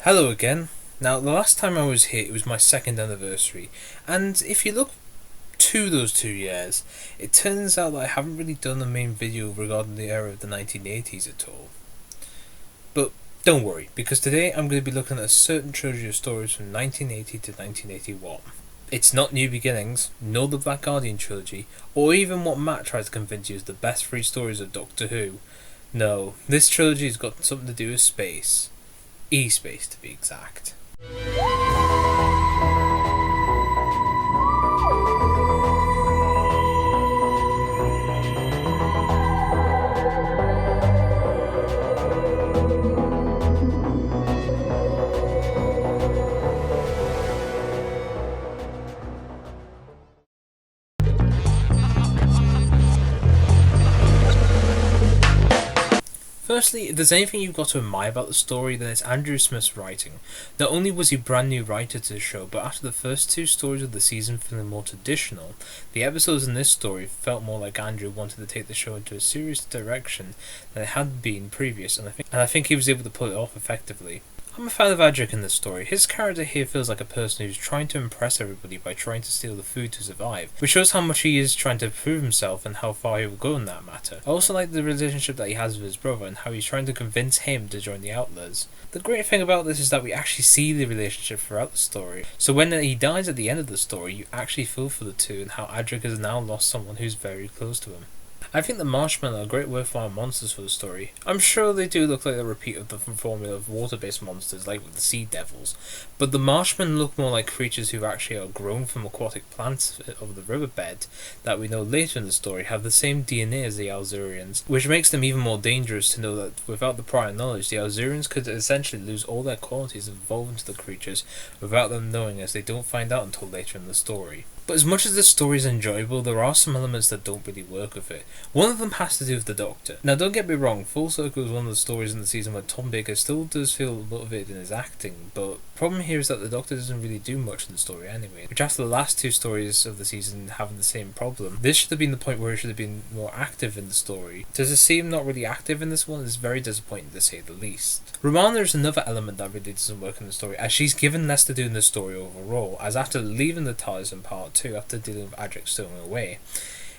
Hello again. Now, the last time I was here, it was my second anniversary, and if you look to those 2 years, it turns out that I haven't really done a main video regarding the era of the 1980s at all. But don't worry, because today I'm going to be looking at a certain trilogy of stories from 1980 to 1981. It's not New Beginnings, nor the Black Guardian trilogy, or even what Matt tried to convince you is the best three stories of Doctor Who. No, this trilogy has got something to do with space. E-Space to be exact. Firstly, if there's anything you've got to admire about the story, then it's Andrew Smith's writing. Not only was he a brand new writer to the show, but after the first two stories of the season feeling more traditional, the episodes in this story felt more like Andrew wanted to take the show into a serious direction than it had been previous, and I think he was able to pull it off effectively. I'm a fan of Adric in this story. His character here feels like a person who's trying to impress everybody by trying to steal the food to survive, which shows how much he is trying to prove himself and how far he will go in that matter. I also like the relationship that he has with his brother and how he's trying to convince him to join the Outlaws. The great thing about this is that we actually see the relationship throughout the story, so when he dies at the end of the story, you actually feel for the two and how Adric has now lost someone who's very close to him. I think the Marshmen are great worthwhile monsters for the story. I'm sure they do look like a repeat of the formula of water-based monsters like with the Sea Devils, but the Marshmen look more like creatures who actually are grown from aquatic plants of the riverbed that we know later in the story have the same DNA as the Alzurians, which makes them even more dangerous to know that without the prior knowledge, the Alzurians could essentially lose all their qualities and evolve into the creatures without them knowing, as they don't find out until later in the story. But as much as the story is enjoyable, there are some elements that don't really work with it. One of them has to do with the Doctor. Now don't get me wrong, Full Circle is one of the stories in the season where Tom Baker still does feel motivated in his acting, but the problem here is that the Doctor doesn't really do much in the story anyway, which after the last two stories of the season having the same problem, this should have been the point where he should have been more active in the story. To see him not really active in this one is very disappointing to say the least. Romana is another element that really doesn't work in the story, as she's given less to do in the story overall, as after leaving the TARDIS in part 2 after dealing with Adric stowing away,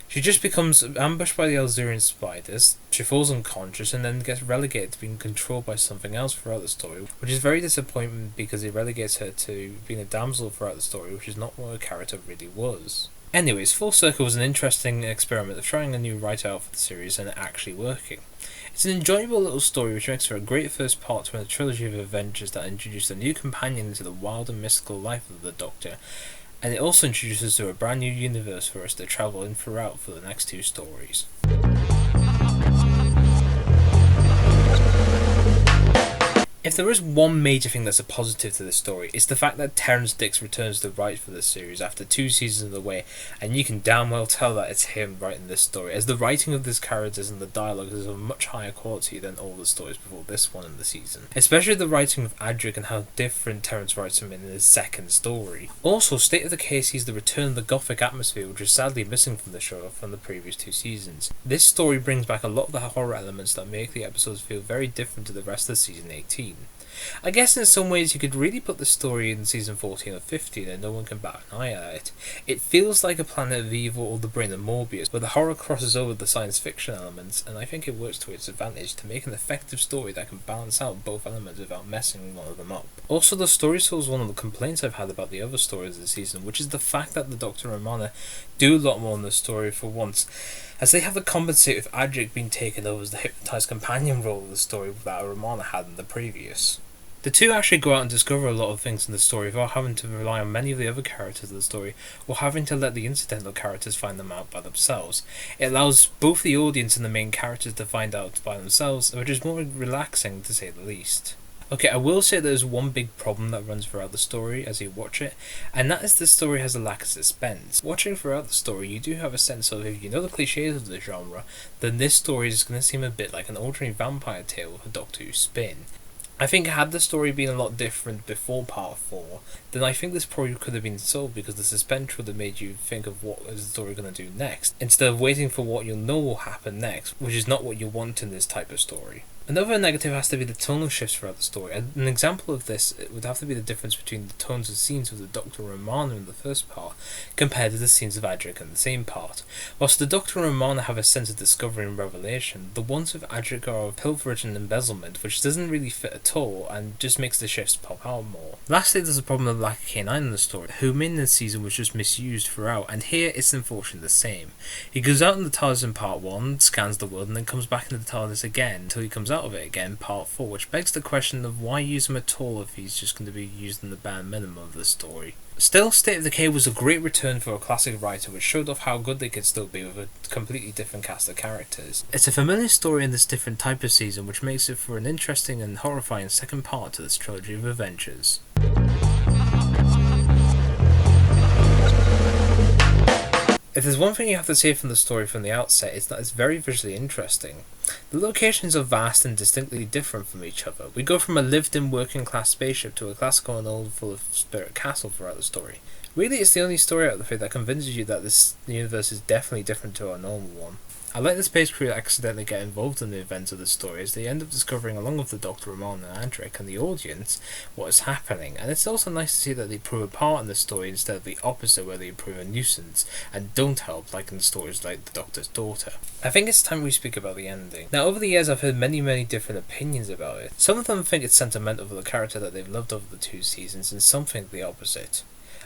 she just becomes ambushed by the Alzurian spiders, she falls unconscious and then gets relegated to being controlled by something else throughout the story, which is very disappointing because it relegates her to being a damsel throughout the story, which is not what her character really was. Anyways, Full Circle was an interesting experiment of trying a new writer out for the series and it actually working. It's an enjoyable little story which makes for a great first part to a trilogy of adventures that introduce a new companion into the wild and mystical life of the Doctor, and it also introduces to a brand new universe for us to travel in throughout for the next two stories. If there is one major thing that's a positive to this story, it's the fact that Terrance Dicks returns to write for this series after 2 seasons away, and you can damn well tell that it's him writing this story, as the writing of these characters and the dialogue is of much higher quality than all the stories before this one in the season. Especially the writing of Adric and how different Terrance writes him in his second story. Also, state of the case, he's the return of the gothic atmosphere, which is sadly missing from the show from the previous 2 seasons. This story brings back a lot of the horror elements that make the episodes feel very different to the rest of season 18. I guess in some ways you could really put the story in season 14 or 15 and no one can bat an eye at it. It feels like a Planet of Evil or the Brain of Morbius, where the horror crosses over the science fiction elements, and I think it works to its advantage to make an effective story that can balance out both elements without messing one of them up. Also, the story solves one of the complaints I've had about the other stories of the season, which is the fact that the Doctor and Romana do a lot more in the story for once, as they have to compensate with Adric being taken over as the hypnotised companion role of the story that Romana had in the previous. The two actually go out and discover a lot of things in the story without having to rely on many of the other characters of the story, or having to let the incidental characters find them out by themselves. It allows both the audience and the main characters to find out by themselves, which is more relaxing to say the least. Okay, I will say there's one big problem that runs throughout the story as you watch it, and that is the story has a lack of suspense. Watching throughout the story, you do have a sense of, if you know the cliches of the genre, then this story is going to seem a bit like an ordinary vampire tale with a Doctor Who spin. I think had the story been a lot different before part 4, then I think this probably could have been solved, because the suspense would have made you think of what is the story going to do next, instead of waiting for what you'll know will happen next, which is not what you want in this type of story. Another negative has to be the tonal shifts throughout the story, and an example of this would have to be the difference between the tones of scenes with the Doctor and Romana in the first part, compared to the scenes of Adric in the same part. Whilst the Doctor and Romana have a sense of discovery and revelation, the ones with Adric are of pilferage and embezzlement, which doesn't really fit at all, and just makes the shifts pop out more. Lastly, there's a problem with the lack of K9 in the story, whom in this season was just misused throughout, and here it's unfortunately the same. He goes out in the TARDIS in part 1, scans the world, and then comes back into the TARDIS again, until he comes out of it again in part 4, which begs the question of why use him at all if he's just going to be used in the bare minimum of the story. Still, State of Decay was a great return for a classic writer, which showed off how good they could still be with a completely different cast of characters. It's a familiar story in this different type of season, which makes it for an interesting and horrifying second part to this trilogy of adventures. If there's one thing you have to say from the story from the outset, it's that it's very visually interesting. The locations are vast and distinctly different from each other. We go from a lived-in working-class spaceship to a classical and old full-of-spirit castle throughout the story. Really, it's the only story out of the three that convinces you that this universe is definitely different to our normal one. I let the space crew accidentally get involved in the events of the story as they end up discovering, along with the Dr. Ramon and Adric and the audience, what is happening, and it's also nice to see that they prove a part in the story instead of the opposite where they prove a nuisance and don't help like in stories like The Doctor's Daughter. I think it's time we speak about the ending. Now, over the years I've heard many different opinions about it. Some of them think it's sentimental for the character that they've loved over the 2 seasons, and some think the opposite.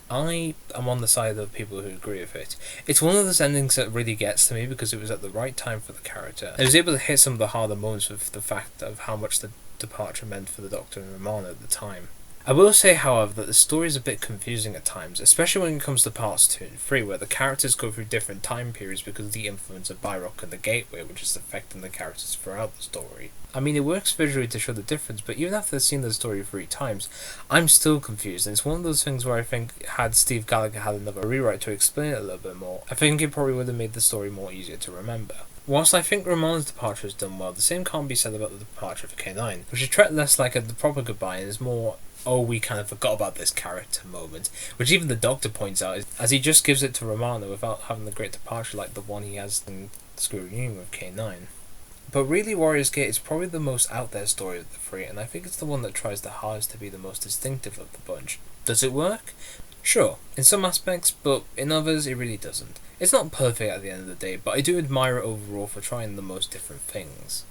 I am on the side of people who agree with it. It's one of those endings that really gets to me because it was at the right time for the character. I was able to hit some of the harder moments with the fact of how much the departure meant for the Doctor and Romana at the time. I will say, however, that the story is a bit confusing at times, especially when it comes to parts 2 and 3, where the characters go through different time periods because of the influence of Byrock and the Gateway, which is affecting the characters throughout the story. I mean, it works visually to show the difference, but even after seeing the story 3 times, I'm still confused, and it's one of those things where I think had Steve Gallagher had another rewrite to explain it a little bit more, I think it probably would have made the story more easier to remember. Whilst I think Romana's departure is done well, the same can't be said about the departure of K9, which is treated less like a proper goodbye and is more, oh, we kind of forgot about this character moment, which even the Doctor points out, as he just gives it to Romana without having the great departure like the one he has in Screw Reunion with K9. But really, Warriors Gate is probably the most out there story of the 3, and I think it's the one that tries the hardest to be the most distinctive of the bunch. Does it work? Sure, in some aspects, but in others it really doesn't. It's not perfect at the end of the day, but I do admire it overall for trying the most different things.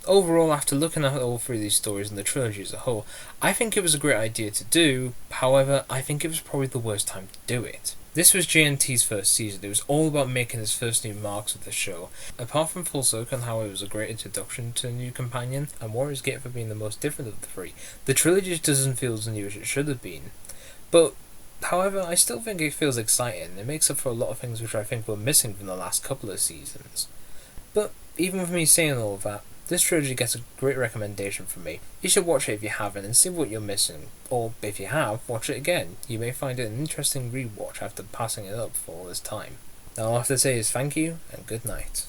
Overall, after looking at all 3 of these stories and the trilogy as a whole, I think it was a great idea to do, however, I think it was probably the worst time to do it. This was JNT's first season. It was all about making his first new marks with the show. Apart from Full Circle and how it was a great introduction to a new companion, and Warriors Gate for being the most different of the 3, the trilogy just doesn't feel as new as it should have been. But, however, I still think it feels exciting. It makes up for a lot of things which I think were missing from the last couple of seasons. But, even with me saying all of that, this trilogy gets a great recommendation from me. You should watch it if you haven't and see what you're missing, or if you have, watch it again. You may find it an interesting rewatch after passing it up for all this time. All I have to say is thank you and good night.